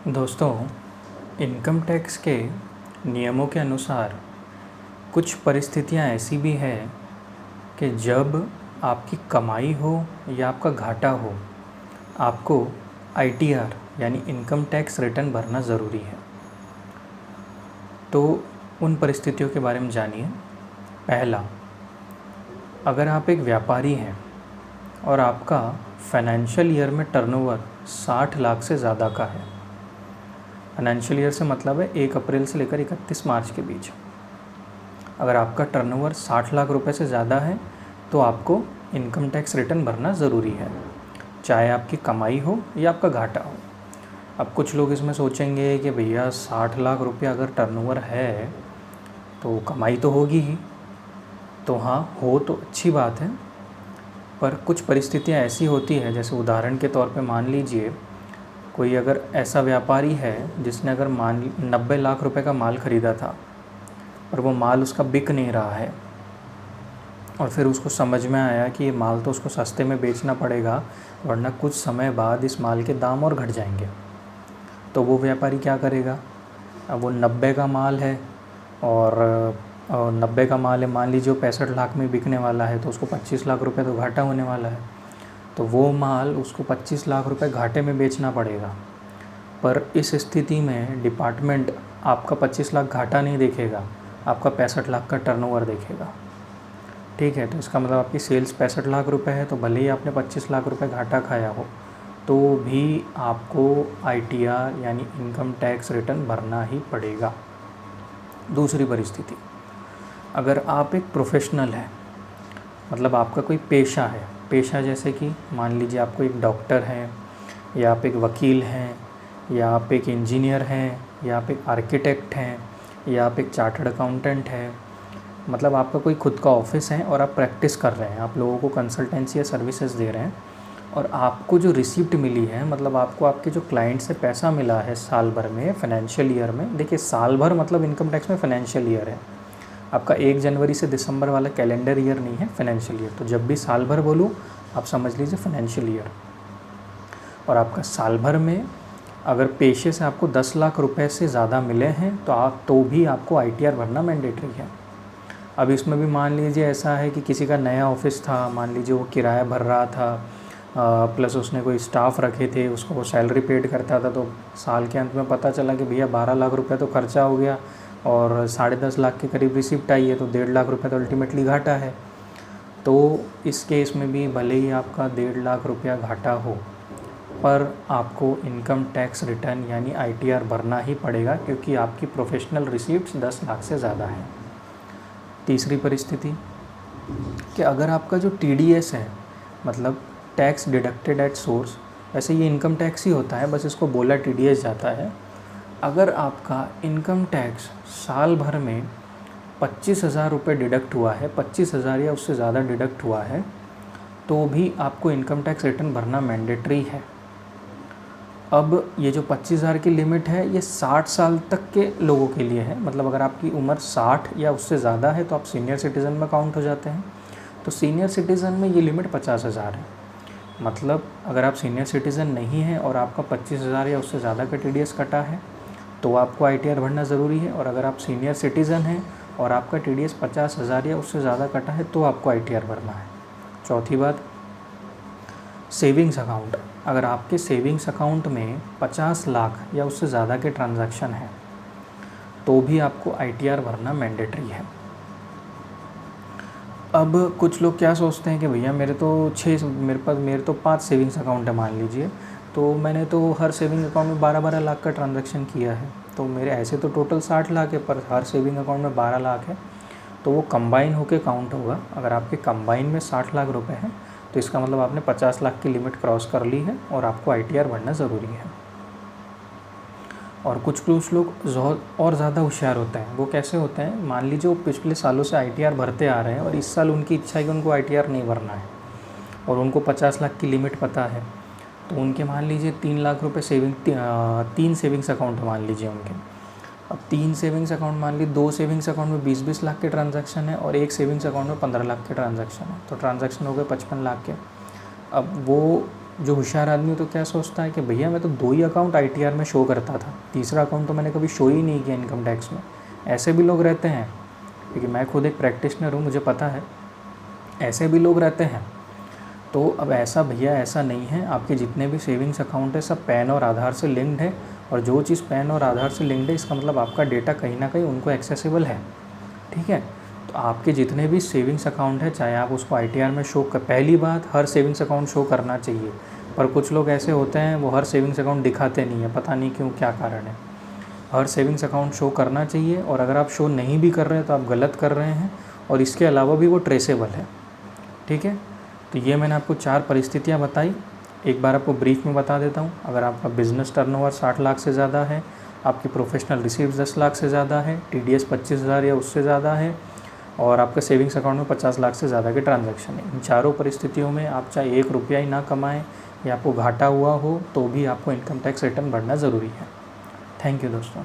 दोस्तों, income tax के नियमों के अनुसार कुछ परिस्थितियां ऐसी भी हैं कि जब आपकी कमाई हो या आपका घाटा हो, आपको आईटीआर यानी इनकम टैक्स रिटर्न भरना ज़रूरी है। तो उन परिस्थितियों के बारे में जानिए। पहला, अगर आप एक व्यापारी हैं और आपका फाइनेंशियल ईयर में टर्नओवर 60 लाख से ज़्यादा का है। फाइनेंशियल ईयर से मतलब है 1 अप्रैल से लेकर 31 मार्च के बीच। अगर आपका टर्नओवर 60 लाख रुपए से ज़्यादा है तो आपको इनकम टैक्स रिटर्न भरना ज़रूरी है, चाहे आपकी कमाई हो या आपका घाटा हो। अब कुछ लोग इसमें सोचेंगे कि भैया 60 लाख रुपया अगर टर्नओवर है तो कमाई तो होगी ही। तो हाँ, हो तो अच्छी बात है, पर कुछ परिस्थितियाँ ऐसी होती है, जैसे उदाहरण के तौर पे मान लीजिए कोई अगर ऐसा व्यापारी है जिसने अगर 90 लाख रुपए का माल ख़रीदा था और वो माल उसका बिक नहीं रहा है और फिर उसको समझ में आया कि ये माल तो उसको सस्ते में बेचना पड़ेगा, वरना कुछ समय बाद इस माल के दाम और घट जाएंगे। तो वो व्यापारी क्या करेगा? अब वो 90 का माल है और 90 का माल है, मान लीजिए वो 65 लाख में बिकने वाला है, तो उसको 25 लाख रुपए तो घाटा होने वाला है। तो वो माल उसको 25 लाख रुपए घाटे में बेचना पड़ेगा। पर इस स्थिति में डिपार्टमेंट आपका 25 लाख घाटा नहीं देखेगा, आपका 65 लाख का टर्नओवर देखेगा। ठीक है, तो इसका मतलब आपकी सेल्स 65 लाख रुपए है, तो भले ही आपने 25 लाख रुपए घाटा खाया हो तो भी आपको आईटीआर यानी इनकम टैक्स रिटर्न भरना ही पड़ेगा। दूसरी परिस्थिति, अगर आप एक प्रोफेशनल हैं, मतलब आपका कोई पेशा है, पेशा जैसे कि मान लीजिए आप कोई एक डॉक्टर हैं, या आप एक वकील हैं, या आप एक इंजीनियर हैं, या आप एक आर्किटेक्ट हैं, या आप एक चार्टर्ड अकाउंटेंट हैं। मतलब आपका कोई खुद का ऑफिस है और आप प्रैक्टिस कर रहे हैं, आप लोगों को कंसल्टेंसी या सर्विसेज दे रहे हैं, और आपको जो रिसिप्ट मिली है, मतलब आपको आपके जो क्लाइंट से पैसा मिला है साल भर में, फाइनेंशियल ईयर में। देखिए, साल भर मतलब इनकम टैक्स में फाइनेंशियल ईयर है, आपका 1 जनवरी से दिसंबर वाला कैलेंडर ईयर नहीं है, फाइनेंशियल ईयर। तो जब भी साल भर बोलूँ आप समझ लीजिए फाइनेंशियल ईयर। और आपका साल भर में अगर पेशे से आपको 10 लाख रुपए से ज़्यादा मिले हैं तो भी आपको आईटीआर भरना मैंडेटरी है। अब इसमें भी मान लीजिए ऐसा है कि किसी का नया ऑफिस था, मान लीजिए वो किराया भर रहा था, प्लस उसने कोई स्टाफ रखे थे, उसको वो सैलरी पेड करता था, तो साल के अंत में पता चला कि भैया 12 लाख रुपए तो खर्चा हो गया और 10.5 लाख के करीब रिसिप्ट आई है, तो 1.5 लाख रुपए तो अल्टीमेटली घाटा है। तो इस केस में भी भले ही आपका 1.5 लाख रुपया घाटा हो, पर आपको इनकम टैक्स रिटर्न यानी आईटीआर भरना ही पड़ेगा, क्योंकि आपकी प्रोफेशनल रिसिप्ट्स 10 लाख से ज़्यादा है। तीसरी परिस्थिति कि अगर आपका जो टीडीएस है, मतलब टैक्स डिडक्टेड एट सोर्स, वैसे ये इनकम टैक्स ही होता है, बस इसको बोला टीडीएस जाता है। अगर आपका इनकम टैक्स साल भर में 25,000 रुपये डिडक्ट हुआ है, 25,000 या उससे ज़्यादा डिडक्ट हुआ है, तो भी आपको इनकम टैक्स रिटर्न भरना मैंडेटरी है। अब ये जो 25,000 की लिमिट है, ये 60 साल तक के लोगों के लिए है। मतलब अगर आपकी उम्र 60 या उससे ज़्यादा है तो आप सीनियर सिटीज़न में काउंट हो जाते हैं। तो सीनियर सिटीज़न में ये लिमिट 50,000 है। मतलब अगर आप सीनियर सिटीज़न नहीं हैं और आपका 25,000 या उससे ज़्यादा का टीडीएस कटा है तो आपको आईटीआर भरना ज़रूरी है। और अगर आप सीनियर सिटीज़न हैं और आपका टीडीएस 50,000 या उससे ज़्यादा कटा है तो आपको आईटीआर भरना है। चौथी बात, सेविंग्स अकाउंट। अगर आपके सेविंग्स अकाउंट में 50 लाख या उससे ज़्यादा के ट्रांजैक्शन हैं तो भी आपको आईटीआर भरना मैंडेटरी है। अब कुछ लोग क्या सोचते हैं कि भैया मेरे तो 5 सेविंग्स अकाउंट है मान लीजिए, तो मैंने तो हर सेविंग अकाउंट में 12-12 लाख का ट्रांजैक्शन किया है, तो मेरे ऐसे तो टोटल 60 लाख है, पर हर सेविंग अकाउंट में 12 लाख है, तो वो कंबाइन होके काउंट होगा। अगर आपके कंबाइन में 60 लाख रुपए हैं तो इसका मतलब आपने 50 लाख की लिमिट क्रॉस कर ली है और आपको आईटीआर भरना ज़रूरी है। और कुछ लोग और ज़्यादा होशियार होते हैं। वो कैसे होते हैं? मान लीजिए वो पिछले सालों से आईटीआर भरते आ रहे हैं और इस साल उनकी इच्छा है कि उनको आईटीआर नहीं भरना है और उनको 50 लाख की लिमिट पता है, तो उनके मान लीजिए 3 लाख रुपए तीन सेविंग्स अकाउंट मान लीजिए उनके। अब 3 सेविंग्स अकाउंट मान ली, 2 सेविंग्स अकाउंट में 20-20 लाख के ट्रांजैक्शन है और 1 सेविंग्स अकाउंट में 15 लाख के ट्रांजैक्शन है, तो ट्रांजैक्शन हो गए 55 लाख के। अब वो जो होशियार आदमी तो क्या सोचता है कि भैया मैं तो 2 ही अकाउंट ITR में शो करता था, तीसरा अकाउंट तो मैंने कभी शो ही नहीं किया इनकम टैक्स में। ऐसे भी लोग रहते हैं, क्योंकि मैं खुद एक प्रैक्टिशनर हूँ, मुझे पता है ऐसे भी लोग रहते हैं। तो अब ऐसा भैया ऐसा नहीं है, आपके जितने भी सेविंग्स अकाउंट है सब पैन और आधार से लिंक्ड है, और जो चीज़ पैन और आधार से लिंक्ड है इसका मतलब आपका डेटा कहीं ना कहीं उनको एक्सेसिबल है, ठीक है। तो आपके जितने भी सेविंग्स अकाउंट है, चाहे आप उसको ITR में शो कर, पहली बात हर सेविंग्स अकाउंट शो करना चाहिए, पर कुछ लोग ऐसे होते हैं वो हर सेविंग्स अकाउंट दिखाते नहीं है, पता नहीं क्यों, क्या कारण है। हर सेविंग्स अकाउंट शो करना चाहिए, और अगर आप शो नहीं भी कर रहे हैं तो आप गलत कर रहे हैं, और इसके अलावा भी वो ट्रेसेबल है, ठीक है। तो ये मैंने आपको 4 परिस्थितियाँ बताई। एक बार आपको ब्रीफ में बता देता हूँ। अगर आपका बिज़नेस टर्नओवर 60 लाख से ज़्यादा है, आपकी प्रोफेशनल रिसीव्स 10 लाख से ज़्यादा है, TDS 25,000 या उससे ज़्यादा है, और आपका सेविंग्स अकाउंट में 50 लाख से ज़्यादा के ट्रांजैक्शन है, इन चारों परिस्थितियों में आप चाहे 1 रुपया ही ना कमाएं या आपको घाटा हुआ हो तो भी आपको इनकम टैक्स रिटर्न भरना ज़रूरी है। थैंक यू दोस्तों।